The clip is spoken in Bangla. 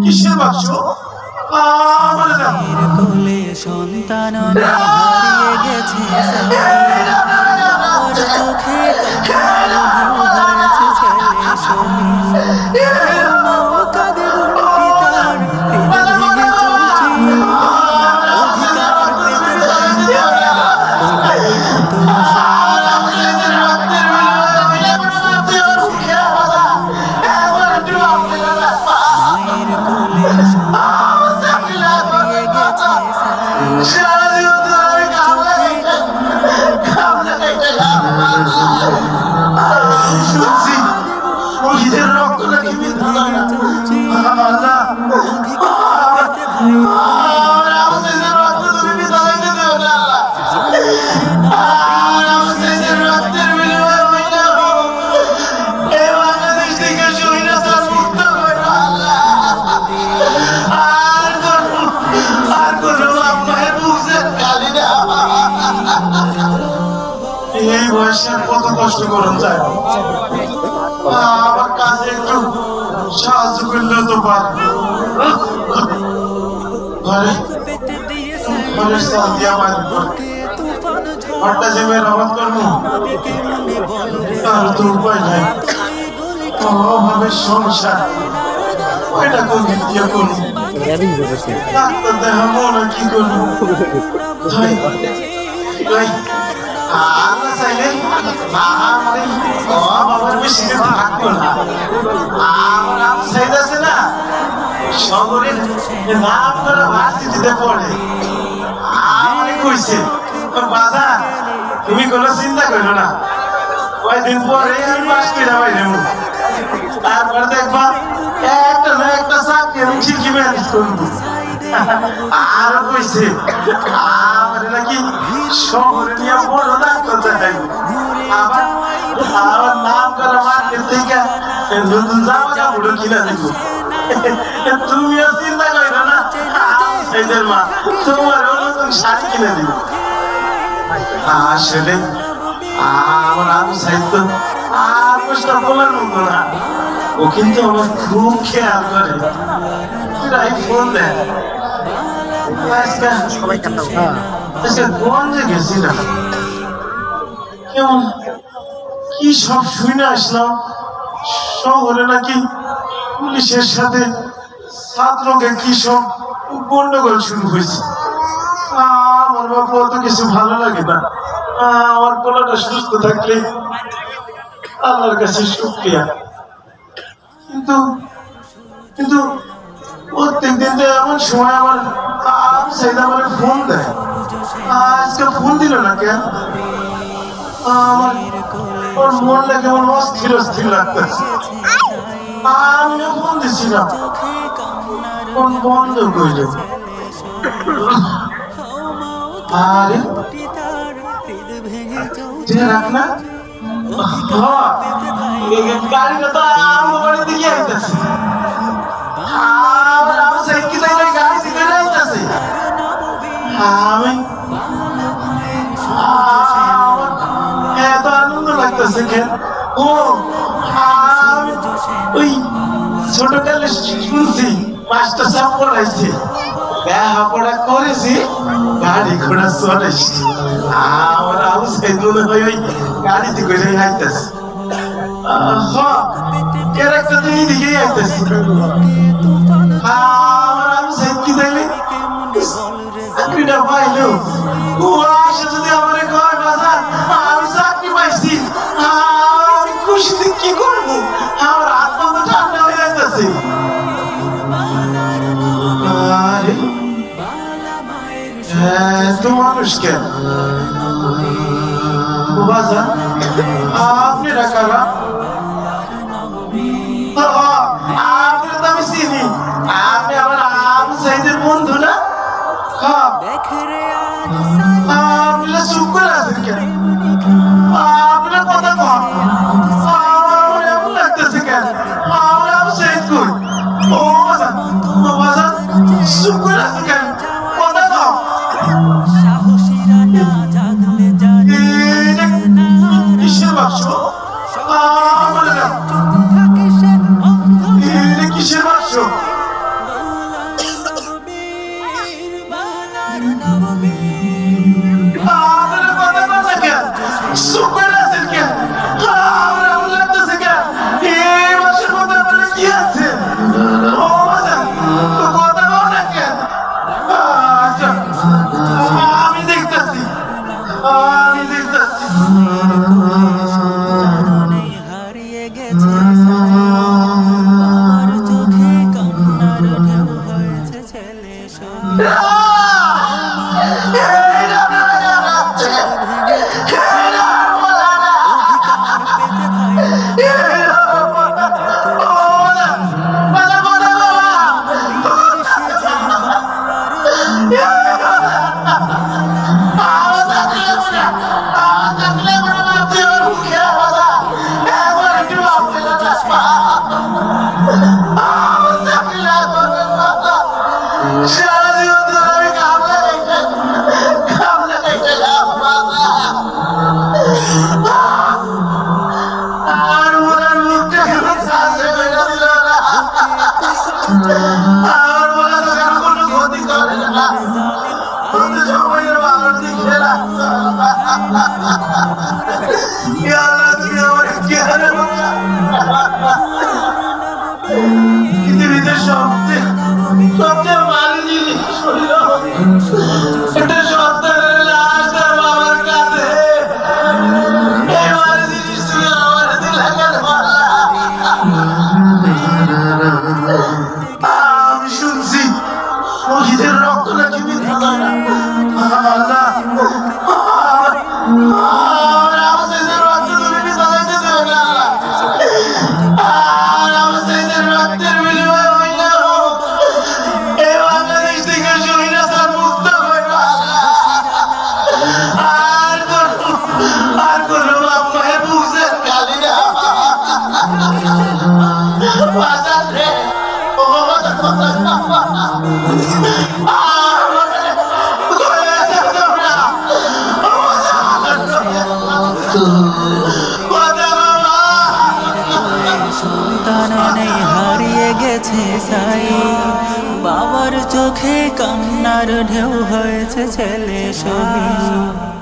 কিসের বাক্স? কোলে সন্তান হারিয়ে গেছে চোখে হয়েছে ছেলে কাদের পিতার ভেঙে চলছে অধিকার পেতে মায়ের কোলে হারিয়ে গেছে শুনছি শহীদের রক্ত নাকি মিথ্যা নয় না। আল্লাহ আমাদের রক্ত তুমি মিথ্যা হইতে দেও না আল্লাহ। আমাদের রক্তের বিনিময়ে হইলে এই বাংলাদেশ থেকে শহীদরা মুক্ত করো আল্লাহ। আর কোনো আপনার বুঝেন খালি না। এই বয়সে কত কষ্ট করুন যায় আমার কাজে একটু সাহায্য করলেও তো পারে। ঘরের চাল দিয়ে আমার ঘরটা যে মেরামত করবো তার তো উপায় নাই। অভাবে সংসার ওইটা কোন দিক দিয়ে করবো? ডাক্তার দেখাবো না কি করবো? আল্লাহ চাইলে বাবার বেশি দিন থাকবো না। আমার আম সাইড আছে না শহরের নাম করা ভার্সিটিতে পড়ে। আমাকে কইছে বাজার তুমি কোনো চিন্তা করো না, কয়েকদিন পরে আমি পাস করে বাইরে তারপরে দেখবা একটা না একটা চাকরি আমি ঠিকই ম্যানেজ করবো। আর কইছে আমার নাকি শহরে নিয়ে বড় ডাক্তার দেখাইব। আমার নাম করা মার্কেট থেকে নতুন জামা কাপড় কিনা দিব। তুমিও চিন্তা করো না এদের মা তোমারও নতুন শাড়ি কিনে দিব। আসলে আমার আবু সাহিত্য আর কষ্ট বলার মতো না। ও কিন্তু আমার খুব খেয়াল করে, প্রায় ফোন দেয়। গঞ্জে গেছিলাম কেমন কি সব শুনে আসলাম শহরে নাকি পুলিশের সাথে ছাত্রকে কি সব গন্ডগোল শুরু হয়েছে। আমার বাবু অত কিছু ভালো লাগে না। আমার পোলাটা সুস্থ থাকলে আল্লাহর কাছে শুকরিয়া। কিন্তু কিন্তু প্রত্যেক দিন তো এমন সময় আমার আমার ফোন দেয়। আজকে ফোন দিল না কেন? আমার ওর মনটা কেমন অস্থির অস্থির লাগতেছে। আমিও ফোন দিছিলাম, ফোন বন্ধ করল। আরে রাখ না, গাড়িটা তো আমার বাড়ি দিকে আইতেছে। আমি এত আনন্দ লাগতেছে কেন? ও আমি ওই ছোটকালে শুনছি পাঁচটা সাপ পড়াইছে, লেখাপড়া করেছি, গাড়ি ঘোড়া চলেছি। আমার আবু সাইদ মনে হয় ওই গাড়িতে করে আইতেছে। ক্যারেক্টার তো এইদিকেই আইতেছে। আমার আবু সাইদ কি দেখলে চাকরিটা পাইলো, ও আসে যদি আমার ঘর বাজার আমি চাকরি পাইছি, আমি খুশিতে কি করবো? আমার হাত পা তো ঠান্ডা হয়ে যাইতেছে। আরে এত মানুষ কেন বাজার? আপনারা কারা? আপনি তো আমি চিনি, আপনি আমার আবু সাইদের বন্ধু না? আপনারা চুপ করে আছেন কেন? আপনারা কথা কম, আমার এমন লাগতেছে কেন? আমরা আবু সাইদ কই? ও বাজার, ও বাজার চুপ করে আছেন কেন? কথা কম। কিসের বাক্স? ইয়া আল্লাহ তুমি আমাকে কি হারাবো পৃথিবীতে সবচেয়ে ভালো জিনিস হইল একটা সন্তানের লাশ তার বাবার কাছে এই ভালো জিনিস তুমি আমার দিলা কেন আমি শুনছি শহীদের রক্ত নাকি মিথ্যা যায় না আল্লাহ সন্তান নেই হারিয়ে গেছে সাই বাবার চোখে কান্নার ঢেউ হয়েছে ছেলে শহীদ